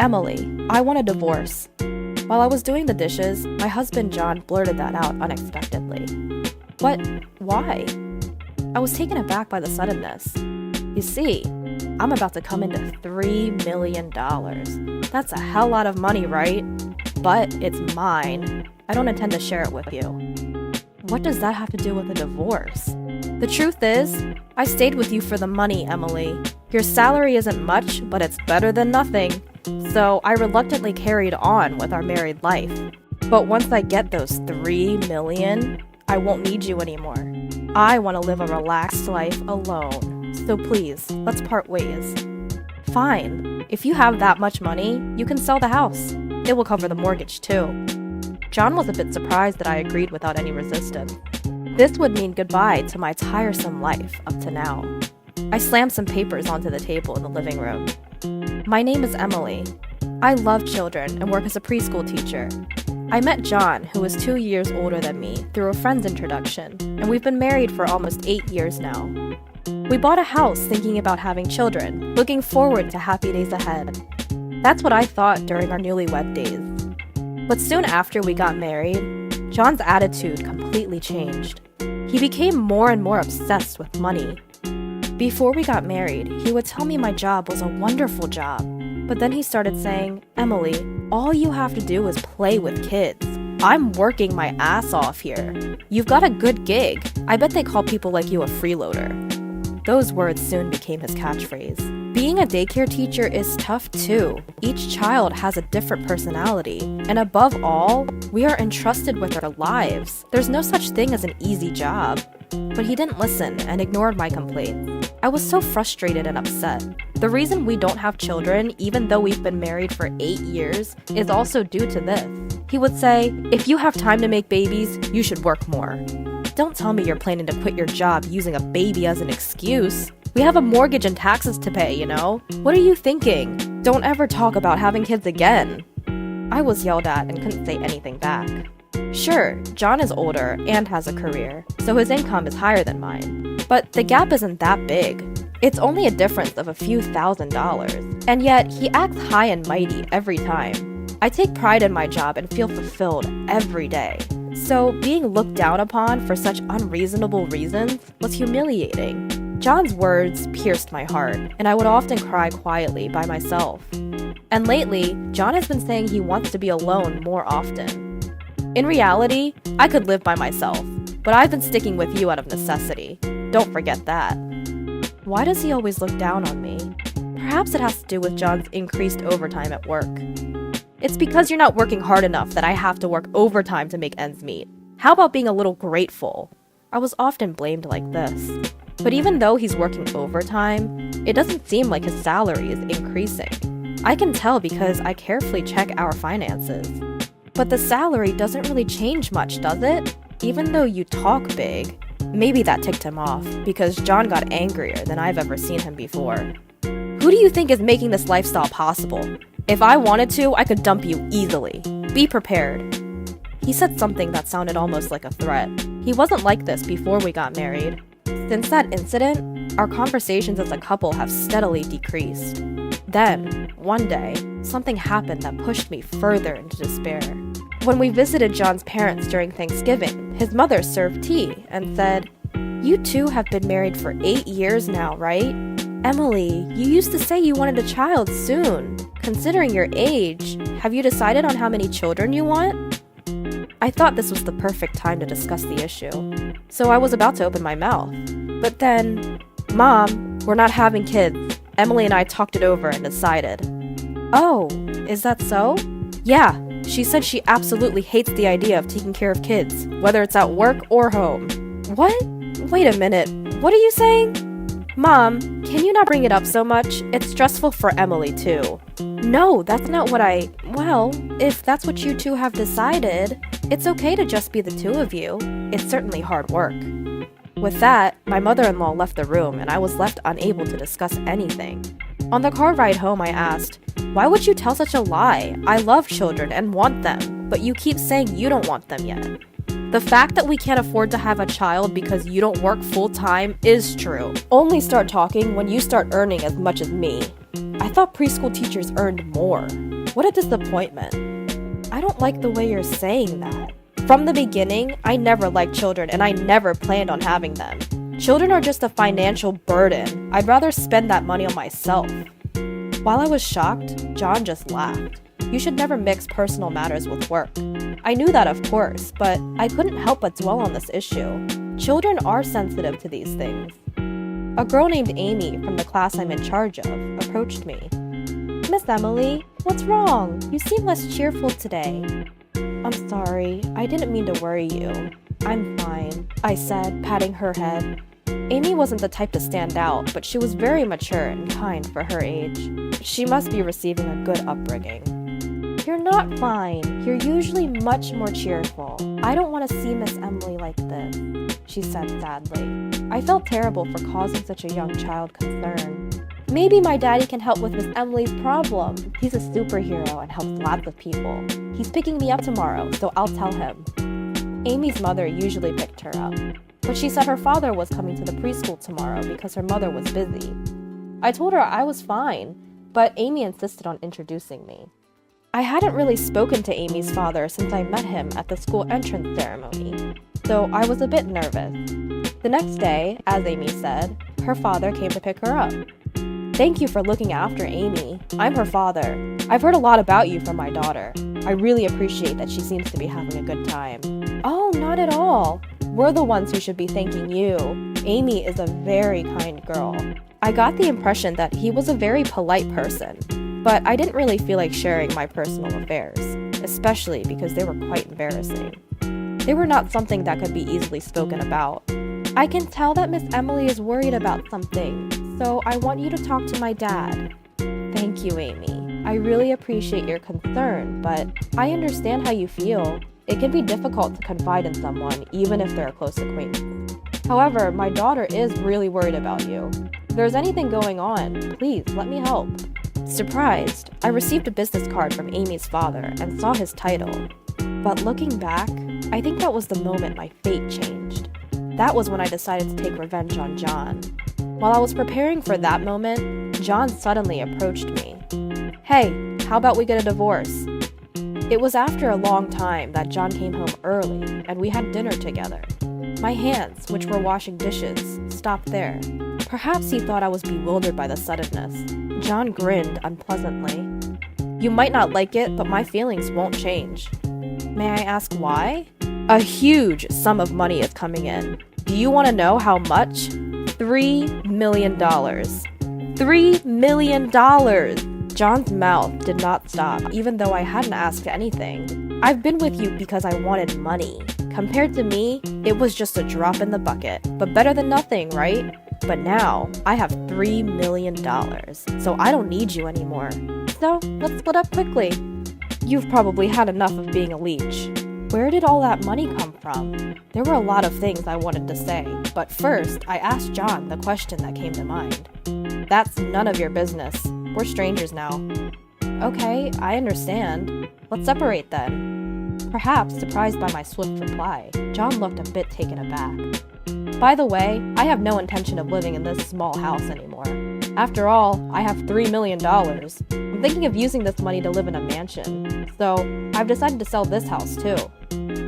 Emily, I want a divorce. While I was doing the dishes, my husband John blurted that out unexpectedly. But why? I was taken aback by the suddenness. You see, I'm about to come into $3 million. That's a hell lot of money, right? But it's mine. I don't intend to share it with you. What does that have to do with a divorce? The truth is, I stayed with you for the money, Emily. Your salary isn't much, but it's better than nothing. So I reluctantly carried on with our married life. But once I get those $3 million, I won't need you anymore. I want to live a relaxed life alone. So please, let's part ways. Fine. If you have that much money, you can sell the house. It will cover the mortgage too. John was a bit surprised that I agreed without any resistance. This would mean goodbye to my tiresome life up to now. I slammed some papers onto the table in the living room. My name is Emily. I love children and work as a preschool teacher. I met John, who is 2 years older than me, through a friend's introduction, and we've been married for almost 8 years now. We bought a house thinking about having children, looking forward to happy days ahead. That's what I thought during our newlywed days. But soon after we got married, John's attitude completely changed. He became more and more obsessed with money. Before we got married, he would tell me my job was a wonderful job. But then he started saying, Emily, all you have to do is play with kids. I'm working my ass off here. You've got a good gig. I bet they call people like you a freeloader. Those words soon became his catchphrase. Being a daycare teacher is tough too. Each child has a different personality. And above all, we are entrusted with our lives. There's no such thing as an easy job. But he didn't listen and ignored my complaints. I was so frustrated and upset. The reason we don't have children, even though we've been married for 8 years, is also due to this. He would say, if you have time to make babies, you should work more. Don't tell me you're planning to quit your job using a baby as an excuse. We have a mortgage and taxes to pay, you know? What are you thinking? Don't ever talk about having kids again. I was yelled at and couldn't say anything back. Sure, John is older and has a career, so his income is higher than mine. But the gap isn't that big. It's only a difference of a few $1,000s, and yet he acts high and mighty every time. I take pride in my job and feel fulfilled every day. So being looked down upon for such unreasonable reasons was humiliating. John's words pierced my heart, and I would often cry quietly by myself. And lately, John has been saying he wants to be alone more often. In reality, I could live by myself, but I've been sticking with you out of necessity. Don't forget that. Why does he always look down on me? Perhaps it has to do with John's increased overtime at work. It's because you're not working hard enough that I have to work overtime to make ends meet. How about being a little grateful? I was often blamed like this. But even though he's working overtime, it doesn't seem like his salary is increasing. I can tell because I carefully check our finances. But the salary doesn't really change much, does it? Even though you talk big. Maybe that ticked him off, because John got angrier than I've ever seen him before. Who do you think is making this lifestyle possible? If I wanted to, I could dump you easily. Be prepared. He said something that sounded almost like a threat. He wasn't like this before we got married. Since that incident, our conversations as a couple have steadily decreased. Then, one day, something happened that pushed me further into despair. When we visited John's parents during Thanksgiving, his mother served tea and said, "You two have been married for 8 years now, right? Emily, you used to say you wanted a child soon. Considering your age, have you decided on how many children you want?" I thought this was the perfect time to discuss the issue, so I was about to open my mouth. But then, "Mom, we're not having kids. Emily and I talked it over and decided." "Oh, is that so?" "Yeah, she said she absolutely hates the idea of taking care of kids, whether it's at work or home." "What? Wait a minute, what are you saying?" "Mom, can you not bring it up so much? It's stressful for Emily too." "No, that's not what well, if that's what you two have decided, it's okay to just be the two of you. It's certainly hard work." With that, my mother-in-law left the room and I was left unable to discuss anything. On the car ride home, I asked, "Why would you tell such a lie? I love children and want them, but you keep saying you don't want them yet." The fact that we can't afford to have a child because you don't work full-time is true. Only start talking when you start earning as much as me. I thought preschool teachers earned more. What a disappointment. I don't like the way you're saying that. From the beginning, I never liked children and I never planned on having them. Children are just a financial burden. I'd rather spend that money on myself. While I was shocked, John just laughed. You should never mix personal matters with work. I knew that, of course, but I couldn't help but dwell on this issue. Children are sensitive to these things. A girl named Amy from the class I'm in charge of approached me. Miss Emily, what's wrong? You seem less cheerful today. I'm sorry, I didn't mean to worry you. I'm fine, I said, patting her head. Amy wasn't the type to stand out, but she was very mature and kind for her age. She must be receiving a good upbringing. You're not fine. You're usually much more cheerful. I don't want to see Miss Emily like this, she said sadly. I felt terrible for causing such a young child concern. Maybe my daddy can help with Miss Emily's problem. He's a superhero and helps lots of people. He's picking me up tomorrow, so I'll tell him. Amy's mother usually picked her up, but she said her father was coming to the preschool tomorrow because her mother was busy. I told her I was fine, but Amy insisted on introducing me. I hadn't really spoken to Amy's father since I met him at the school entrance ceremony, so I was a bit nervous. The next day, as Amy said, her father came to pick her up. Thank you for looking after Amy. I'm her father. I've heard a lot about you from my daughter. I really appreciate that she seems to be having a good time. Oh, not at all. We're the ones who should be thanking you. Amy is a very kind girl. I got the impression that he was a very polite person, but I didn't really feel like sharing my personal affairs, especially because they were quite embarrassing. They were not something that could be easily spoken about. I can tell that Miss Emily is worried about something, so I want you to talk to my dad. Thank you, Amy. I really appreciate your concern, but I understand how you feel. It can be difficult to confide in someone, even if they're a close acquaintance. However, my daughter is really worried about you. If there's anything going on, please let me help. Surprised, I received a business card from Amy's father and saw his title. But looking back, I think that was the moment my fate changed. That was when I decided to take revenge on John. While I was preparing for that moment, John suddenly approached me. Hey, how about we get a divorce? It was after a long time that John came home early and we had dinner together. My hands, which were washing dishes, stopped there. Perhaps he thought I was bewildered by the suddenness. John grinned unpleasantly. You might not like it, but my feelings won't change. May I ask why? A huge sum of money is coming in. Do you want to know how much? $3 million. $3 million! John's mouth did not stop, even though I hadn't asked anything. I've been with you because I wanted money. Compared to me, it was just a drop in the bucket, but better than nothing, right? But now, I have $3 million, so I don't need you anymore. So, let's split up quickly. You've probably had enough of being a leech. Where did all that money come from? There were a lot of things I wanted to say, but first, I asked John the question that came to mind. That's none of your business. We're strangers now. Okay, I understand. Let's separate then. Perhaps surprised by my swift reply, John looked a bit taken aback. By the way, I have no intention of living in this small house anymore. After all, I have $3 million. I'm thinking of using this money to live in a mansion, so I've decided to sell this house too.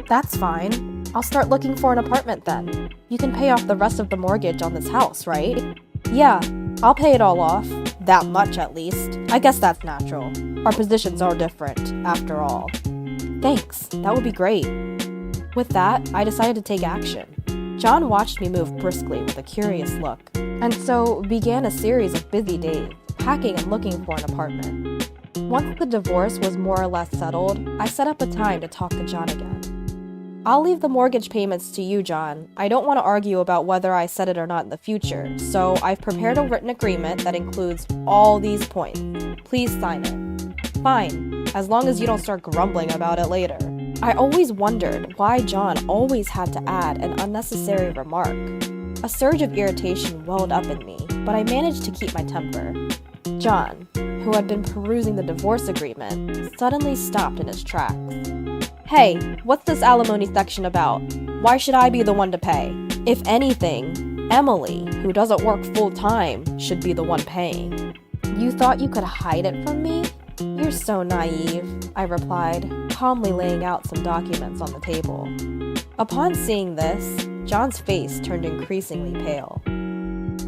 That's fine. I'll start looking for an apartment then. You can pay off the rest of the mortgage on this house, right? Yeah, I'll pay it all off. That much at least. I guess that's natural. Our positions are different, after all. Thanks, that would be great. With that, I decided to take action. John watched me move briskly with a curious look, and so began a series of busy days, packing and looking for an apartment. Once the divorce was more or less settled, I set up a time to talk to John again. I'll leave the mortgage payments to you, John. I don't want to argue about whether I set it or not in the future, so I've prepared a written agreement that includes all these points. Please sign it. Fine, as long as you don't start grumbling about it later. I always wondered why John always had to add an unnecessary remark. A surge of irritation welled up in me, but I managed to keep my temper. John, who had been perusing the divorce agreement, suddenly stopped in his tracks. Hey, what's this alimony section about? Why should I be the one to pay? If anything, Emily, who doesn't work full-time, should be the one paying. You thought you could hide it from me? "You're so naive," I replied, calmly laying out some documents on the table. Upon seeing this, John's face turned increasingly pale.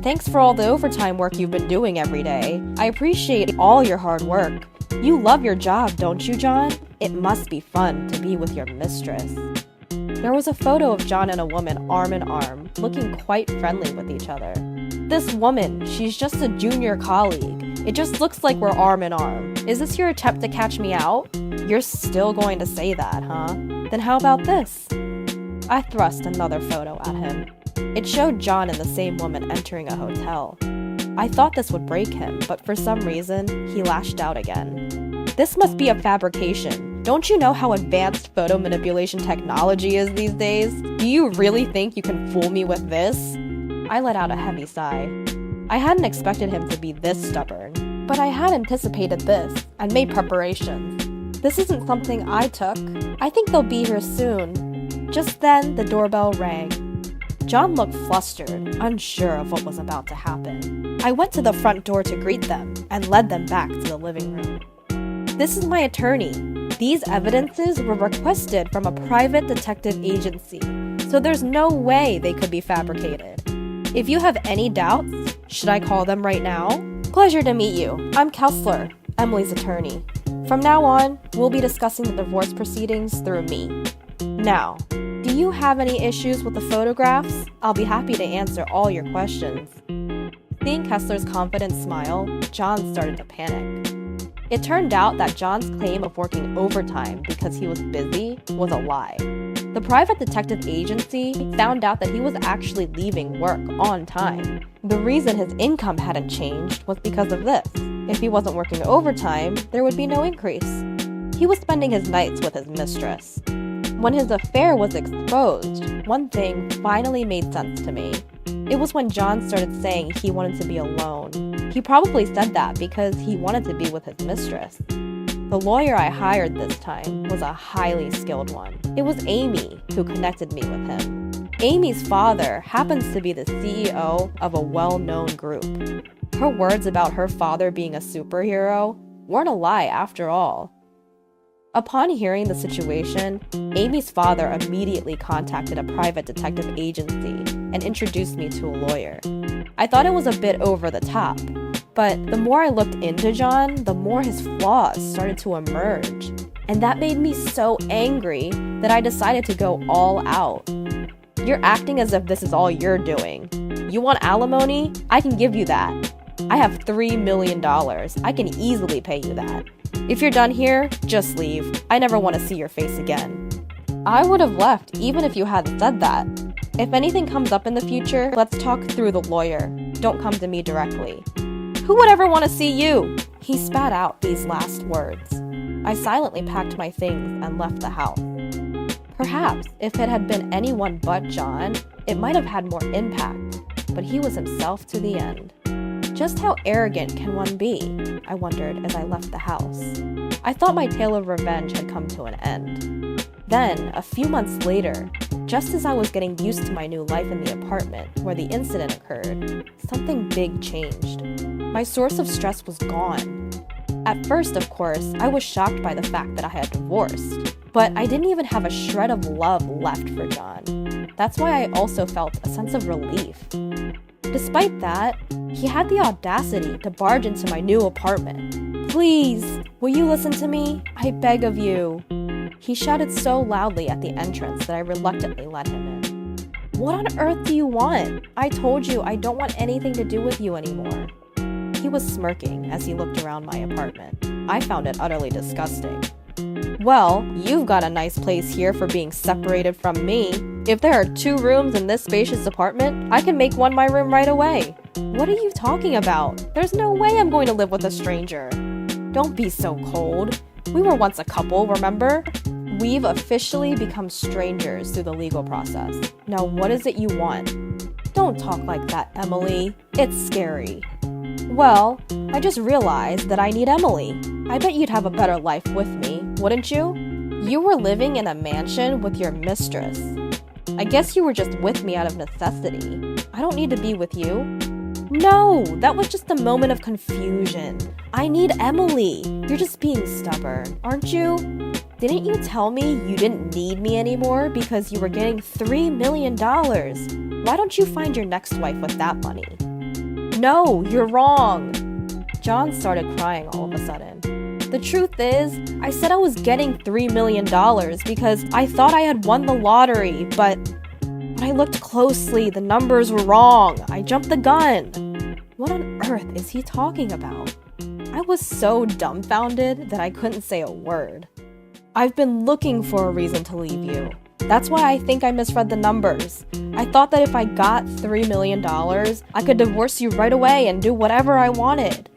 "Thanks for all the overtime work you've been doing every day. I appreciate all your hard work. You love your job, don't you, John? It must be fun to be with your mistress." There was a photo of John and a woman arm in arm, looking quite friendly with each other. "This woman, she's just a junior colleague. It just looks like we're arm in arm. Is this your attempt to catch me out? You're still going to say that, huh? Then how about this?" I thrust another photo at him. It showed John and the same woman entering a hotel. I thought this would break him, but for some reason, he lashed out again. "This must be a fabrication. Don't you know how advanced photo manipulation technology is these days? Do you really think you can fool me with this?" I let out a heavy sigh. I hadn't expected him to be this stubborn, but I had anticipated this and made preparations. This isn't something I took. I think they'll be here soon. Just then, the doorbell rang. John looked flustered, unsure of what was about to happen. I went to the front door to greet them and led them back to the living room. "This is my attorney. These evidences were requested from a private detective agency, so there's no way they could be fabricated. If you have any doubts, should I call them right now?" "Pleasure to meet you. I'm Kessler, Emily's attorney. From now on, we'll be discussing the divorce proceedings through me. Now, do you have any issues with the photographs? I'll be happy to answer all your questions." Seeing Kessler's confident smile, John started to panic. It turned out that John's claim of working overtime because he was busy was a lie. The private detective agency found out that he was actually leaving work on time. The reason his income hadn't changed was because of this. If he wasn't working overtime, there would be no increase. He was spending his nights with his mistress. When his affair was exposed, one thing finally made sense to me. It was when John started saying he wanted to be alone. He probably said that because he wanted to be with his mistress. The lawyer I hired this time was a highly skilled one. It was Amy who connected me with him. Amy's father happens to be the CEO of a well-known group. Her words about her father being a superhero weren't a lie after all. Upon hearing the situation, Amy's father immediately contacted a private detective agency and introduced me to a lawyer. I thought it was a bit over the top, but the more I looked into John, the more his flaws started to emerge. And that made me so angry that I decided to go all out. "You're acting as if this is all you're doing. You want alimony? I can give you that. I have $3 million. I can easily pay you that. If you're done here, just leave. I never want to see your face again." I would have left even if you hadn't said that. "If anything comes up in the future, let's talk through the lawyer. Don't come to me directly." "Who would ever want to see you?" He spat out these last words. I silently packed my things and left the house. Perhaps if it had been anyone but John, it might have had more impact, but he was himself to the end. Just how arrogant can one be? I wondered as I left the house. I thought my tale of revenge had come to an end. Then, a few months later, just as I was getting used to my new life in the apartment where the incident occurred, something big changed. My source of stress was gone. At first, of course, I was shocked by the fact that I had divorced, but I didn't even have a shred of love left for John. That's why I also felt a sense of relief. Despite that, he had the audacity to barge into my new apartment. "Please, will you listen to me? I beg of you." He shouted so loudly at the entrance that I reluctantly let him in. "What on earth do you want? I told you I don't want anything to do with you anymore." He was smirking as he looked around my apartment. I found it utterly disgusting. "Well, you've got a nice place here for being separated from me. If there are 2 rooms in this spacious apartment, I can make one my room right away." "What are you talking about? There's no way I'm going to live with a stranger." "Don't be so cold. We were once a couple, remember? We've officially become strangers through the legal process. Now what is it you want?" "Don't talk like that, Emily. It's scary." "Well, I just realized that I need Emily. I bet you'd have a better life with me, wouldn't you? You were living in a mansion with your mistress. I guess you were just with me out of necessity. I don't need to be with you." No, that was just a moment of confusion. I need Emily. You're just being stubborn, aren't you? Didn't you tell me you didn't need me anymore because you were getting $3 million? Why don't you find your next wife with that money? No, you're wrong. John started crying all of a sudden. The truth is, I said I was getting $3 million because I thought I had won the lottery, but when I looked closely, the numbers were wrong. I jumped the gun. What on earth is he talking about? I was so dumbfounded that I couldn't say a word. I've been looking for a reason to leave you. That's why I think I misread the numbers. I thought that if I got $3 million, I could divorce you right away and do whatever I wanted.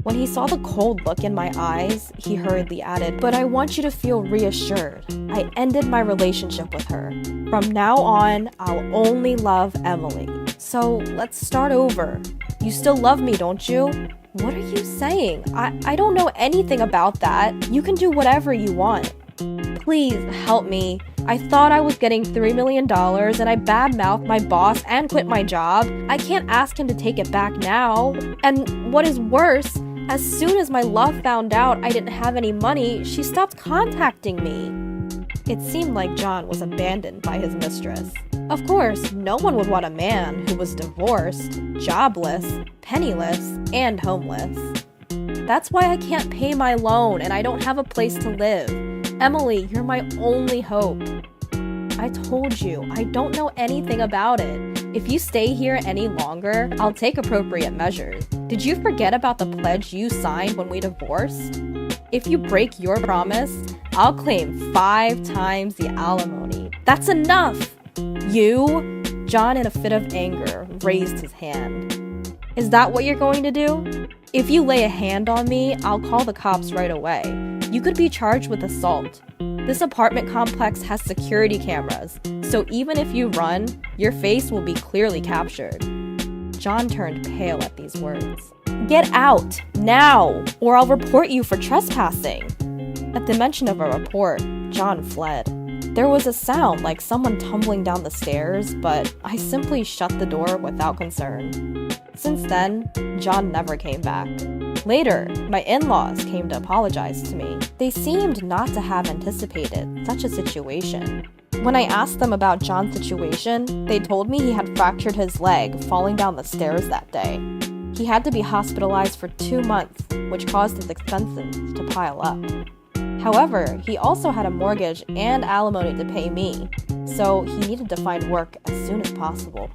When he saw the cold look in my eyes, he hurriedly added, "But I want you to feel reassured. I ended my relationship with her. From now on, I'll only love Emily. So let's start over. You still love me, don't you?" What are you saying? I don't know anything about that. You can do whatever you want. Please help me. I thought I was getting $3 million and I badmouthed my boss and quit my job. I can't ask him to take it back now. And what is worse, as soon as my love found out I didn't have any money, she stopped contacting me. It seemed like John was abandoned by his mistress. Of course, no one would want a man who was divorced, jobless, penniless, and homeless. That's why I can't pay my loan and I don't have a place to live. Emily, you're my only hope. I told you, I don't know anything about it. If you stay here any longer, I'll take appropriate measures. Did you forget about the pledge you signed when we divorced? If you break your promise, I'll claim 5 times the alimony. That's enough! You? John, in a fit of anger, raised his hand. Is that what you're going to do? If you lay a hand on me, I'll call the cops right away. You could be charged with assault. This apartment complex has security cameras, so even if you run, your face will be clearly captured. John turned pale at these words. Get out, now, or I'll report you for trespassing. At the mention of a report, John fled. There was a sound like someone tumbling down the stairs, but I simply shut the door without concern. Since then, John never came back. Later, my in-laws came to apologize to me. They seemed not to have anticipated such a situation. When I asked them about John's situation, they told me he had fractured his leg falling down the stairs that day. He had to be hospitalized for 2 months, which caused his expenses to pile up. However, he also had a mortgage and alimony to pay me, so he needed to find work as soon as possible.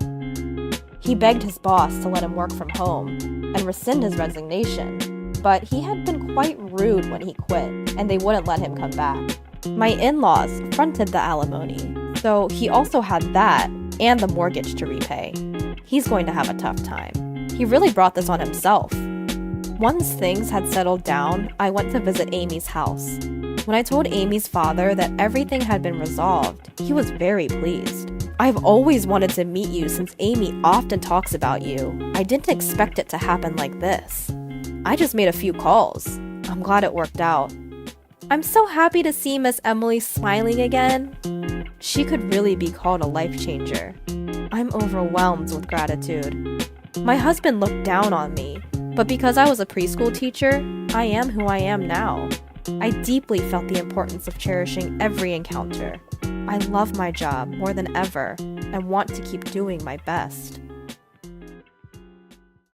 He begged his boss to let him work from home and rescind his resignation, but he had been quite rude when he quit, and they wouldn't let him come back. My in-laws fronted the alimony, so he also had that and the mortgage to repay. He's going to have a tough time. He really brought this on himself. Once things had settled down, I went to visit Amy's house. When I told Amy's father that everything had been resolved, he was very pleased. I've always wanted to meet you since Amy often talks about you. I didn't expect it to happen like this. I just made a few calls. I'm glad it worked out. I'm so happy to see Miss Emily smiling again. She could really be called a life changer. I'm overwhelmed with gratitude. My husband looked down on me, but because I was a preschool teacher, I am who I am now. I deeply felt the importance of cherishing every encounter. I love my job more than ever and want to keep doing my best.